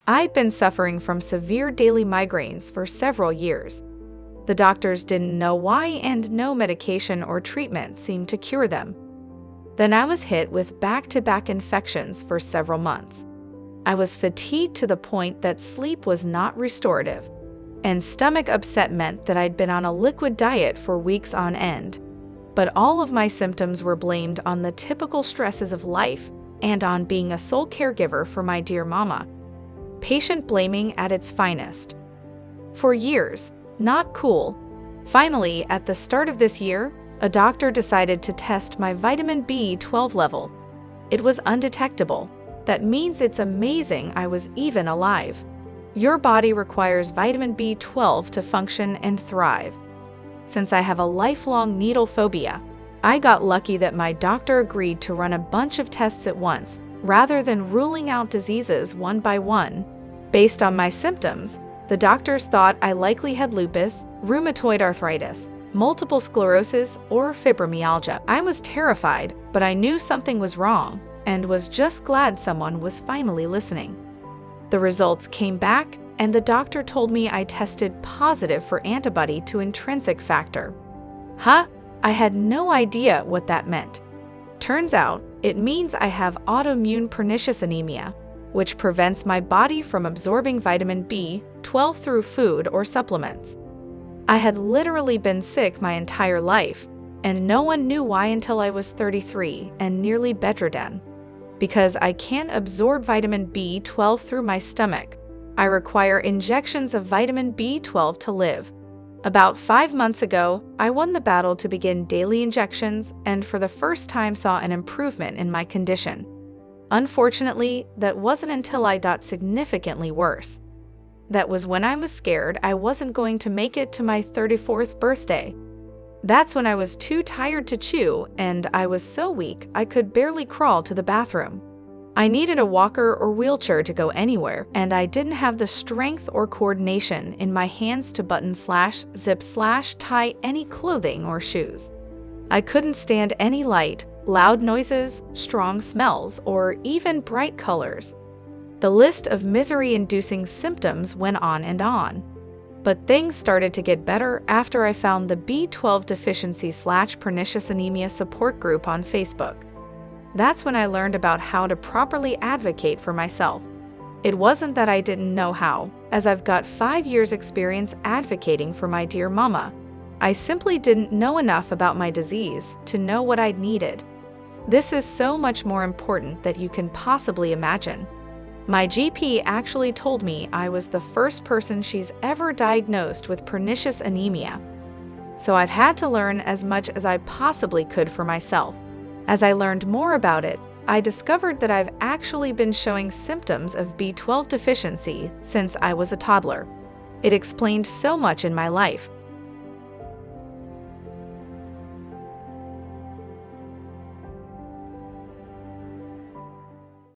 I'd been suffering from severe daily migraines for several years. The doctors didn't know why, and no medication or treatment seemed to cure them. Then I was hit with back-to-back infections for several months. I was fatigued to the point that sleep was not restorative, and stomach upset meant that I'd been on a liquid diet for weeks on end. But all of my symptoms were blamed on the typical stresses of life and on being a sole caregiver for my dear mama. Patient blaming at its finest. For years, not cool. Finally, at the start of this year, a doctor decided to test my vitamin B12 level. It was undetectable. That means it's amazing I was even alive. Your body requires vitamin B12 to function and thrive. Since I have a lifelong needle phobia, I got lucky that my doctor agreed to run a bunch of tests at once, rather than ruling out diseases one by one. Based on my symptoms, the doctors thought I likely had lupus, rheumatoid arthritis, multiple sclerosis, or fibromyalgia. I was terrified, but I knew something was wrong, and was just glad someone was finally listening. The results came back, and the doctor told me I tested positive for antibody to intrinsic factor. Huh? I had no idea what that meant. Turns out, it means I have autoimmune pernicious anemia, which prevents my body from absorbing vitamin B12 through food or supplements. I had literally been sick my entire life, and no one knew why until I was 33 and nearly bedridden. Because I can't absorb vitamin B12 through my stomach, I require injections of vitamin B12 to live. About 5 months ago, I won the battle to begin daily injections and for the first time saw an improvement in my condition. Unfortunately, that wasn't until I got significantly worse. That was when I was scared I wasn't going to make it to my 34th birthday. That's when I was too tired to chew, and I was so weak I could barely crawl to the bathroom. I needed a walker or wheelchair to go anywhere, and I didn't have the strength or coordination in my hands to button/zip/tie any clothing or shoes. I couldn't stand any light, loud noises, strong smells, or even bright colors. The list of misery-inducing symptoms went on and on. But things started to get better after I found the B12 deficiency/pernicious anemia support group on Facebook. That's when I learned about how to properly advocate for myself. It wasn't that I didn't know how, as I've got 5 years' experience advocating for my dear mama. I simply didn't know enough about my disease to know what I'd needed. This is so much more important than you can possibly imagine. My GP actually told me I was the first person she's ever diagnosed with pernicious anemia. So I've had to learn as much as I possibly could for myself. As I learned more about it, I discovered that I've actually been showing symptoms of B12 deficiency since I was a toddler. It explained so much in my life.